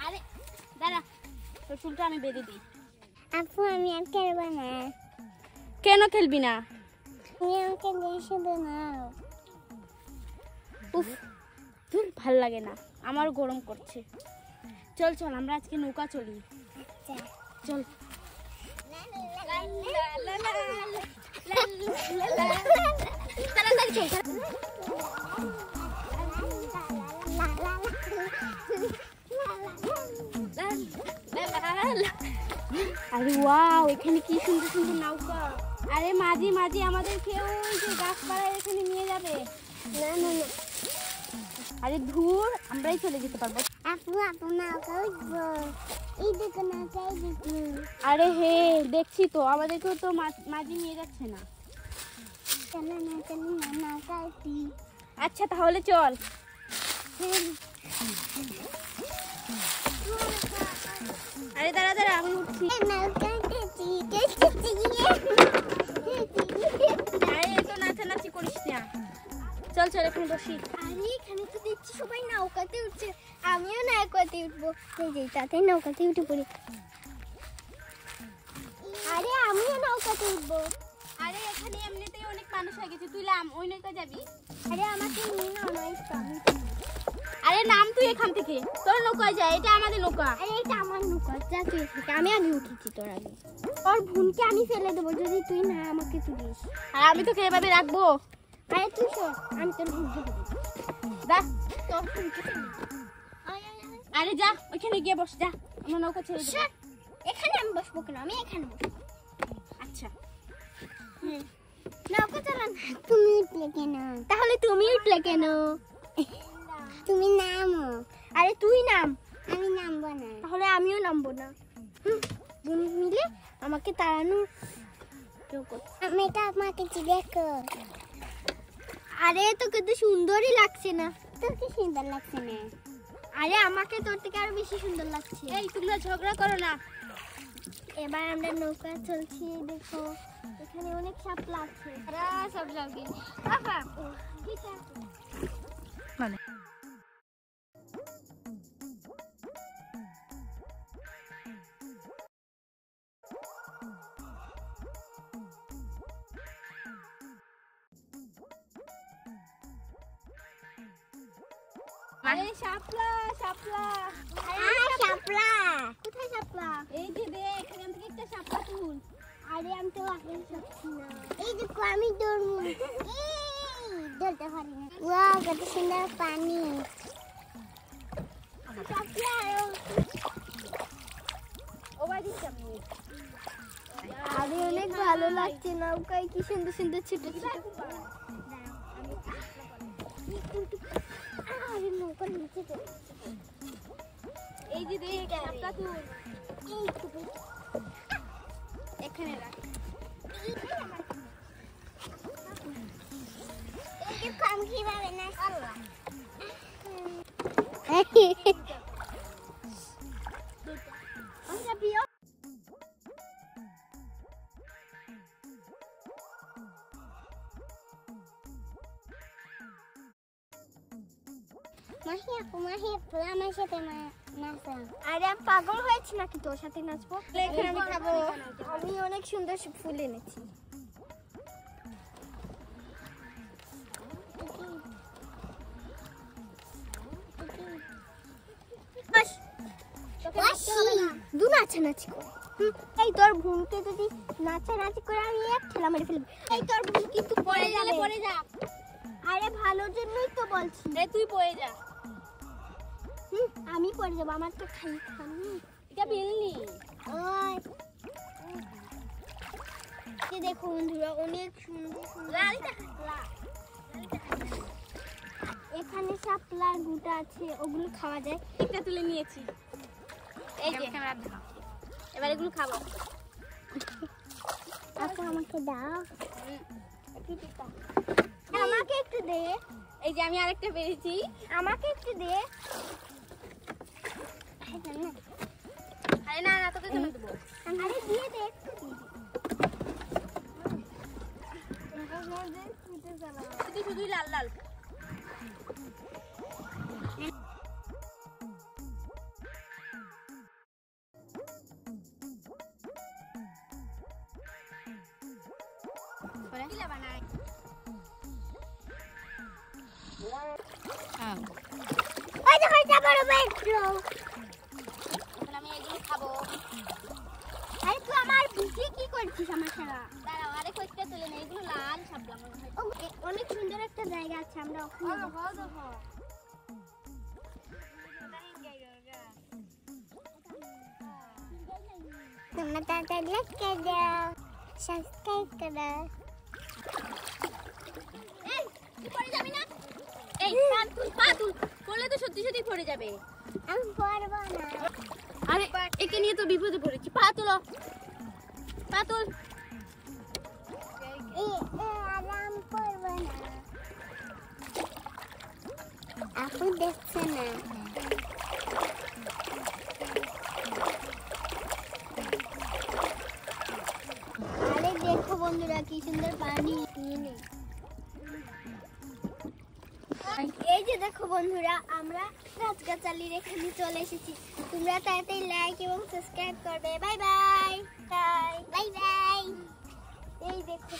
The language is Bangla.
আরে দাঁড়া, তোর চুলটা আমি বেঁধে দিই। আপু আমি আর খেলবো না। কেন খেলবি না? তুমি আমাকে নিয়ে শুধু নাও। উফ, তোর ভাল লাগে না, আমার গরম করছে। চল চল, আমরা আজকে নৌকা চলি। চল। তাড়াতাড়ি চল। আরে ওয়াও, এখানে কি সুন্দর সুন্দর নৌকা। আরে মাঝি মাঝি আমাদের কেউ ওই যে গাছপাড়ায় এখানে নিয়ে যাবে। না না না, আরে ধুর, আমরাই চলে যেতে পারবো। আপু আপু নৌকা উঠবো। এই দেখো নৌকায় দেখি। আরে হে, দেখছি তো, আমাদেরকেও তো মাঝি নিয়ে যাচ্ছে না। চলো না চলো না, নৌকা উঠি। আচ্ছা তাহলে চল। আরে দাঁড়া দাঁড়া, আমি উঠছি। নৌকা উঠেছি। আরে এত নাচানাচি করিস না, চল চল এখানে বসি। আরে এখানে তো দেখছি সবাই নৌকাতে উঠছে, আমিও নৌকাতে উঠবো। এই যে তাতে নৌকাতে উঠে পড়ি। আরে আমিও নৌকাতে উঠবো। আরে এখানে এমনিতেই অনেক মানুষ হয়ে গেছে, তুই ওই নৌকা যাবি। আরে আমাকে নিয়ে নাও না, আমি। আরে নাম তুই এখান থেকে, তোর নৌকায় যায়, এটা আমাদের নৌকা। আরে এটা আমার নৌকা, যা তুই এখানে। আমি আগে উঠেছি তোর আগে। তোর বোনকে আমি ফেলে দেবো যদি তুই না আমাকে তুলিস। আর আমি তোকে এভাবে রাখবো? আরে তুই সর, আমি তোর বোনকে দেবো। দা তোর বোনকে ফেলে। আরে যা, ওইখানে গিয়ে বস, যা, আমার নৌকা ছেড়ে দে। সর, এখানে আমি বসবো কেন? আমি এখানে বসবো। আচ্ছা নৌকা চালান। তুমি উঠলে কেন? তাহলে তুমি উঠলে কেন? তুমি নামো। আরে তুই নাম। আমি নামবো না। তাহলে আমিও নামবো না। বোন মিলে আমাকে তাড়ানো। আমাকে দেখো। আরে তোকে তো সুন্দরই লাগছে না। তোর কি সুন্দর লাগছে না? আরে আমাকে তোর থেকে আরো বেশি সুন্দর লাগছে। এই তোমরা ঝগড়া করো না। এবার আমরা নৌকা চলছি, দেখো এখানে অনেক শাপলা আছে। সব যাবি বাবা ঠিক আছে। মানে আরে শাপলা শাপলা, শাপলা কোথায়? শাপলা এই যে দেখ, এখান থেকে একটা শাপলা তুল। আরে আমি তো আগে যাচ্ছি না। এই দেখো আমি দৌড়বো। ধরতে পারি না। ওয়াও কত সুন্দর পানি। শাপলা আরে অনেক ভালো লাগছে নৌকায়, কি সুন্দর সুন্দর ছোট ছোট। আরে নৌকার নিচে তো এই যে দেখ শাপলা তুল, এখানে রাখ। আমি কিভাবে না আমার সাথে নাচা। আরে আমি পাগল হয়েছি নাকি তোর সাথে নাচবো? এখানে আমি খাবো। আমি অনেক সুন্দর ফুল এনেছি। দু নাচানাচি করে। এই তোর বোনকে যদি নাচানাচি করে আমি এক ঠেলা মেরে ফেলবো। এই তোর বোন কিন্তু পড়ে গেলে পড়ে যা। আরে ভালোর জন্যই তো বলছি। রে তুই পড়ে যা। আমি পড়ে যাবো, আমার তো খালি খালি। এটা বেলনি। ওই এই দেখো বন্ধুরা, অনেক সুন্দর সুন্দর শাপলা। এখানে শাপলার গুটা আছে, ওগুলো খাওয়া যায়। একটা তুলে নিয়েছি, এই যে এবার এগুলো খাবো। আপু আমাকে দাও। আমাকে একটু দে। এই যে আমি আরেকটা পেরেছি, আমাকে একটু দে। আরে না না, তোকে কেন দেবো? আরে দিয়ে দে একটু। শুধু শুধুই লাল লাল। কিলা বানায় ওই দেখো এটা বড় বেড্রো এখন আমি এগুলো খাবো আরে তুই আমার বুঝি কি করছিস আমার সারা দাঁড়াও আরে কইতে তুলে না এগুলো লাল শাপলা মনে হয় অনেক সুন্দর একটা জায়গা আছে আমরা ওখানে তোমরা তাড়াতাড়ি লাইক করে দাও সাবস্ক্রাইব করো এই তুই পড়ে যাবি না এই পা তুল পড়লে তো সত্যি সত্যি পড়ে যাবে আমি পারবো না আরে একে নিয়ে তো বিপদে পড়েছি পা তুলো পা তুল আরাম করবো না আপু দেখছে না আরে দেখো বন্ধুরা কি সুন্দর পানি এই যে দেখো বন্ধুরা আমরা গাছগাছালির এখানে চলে এসেছি তোমরা তাড়াতাড়ি লাইক এবং সাবস্ক্রাইব করবে bye bye bye bye bye এই দেখো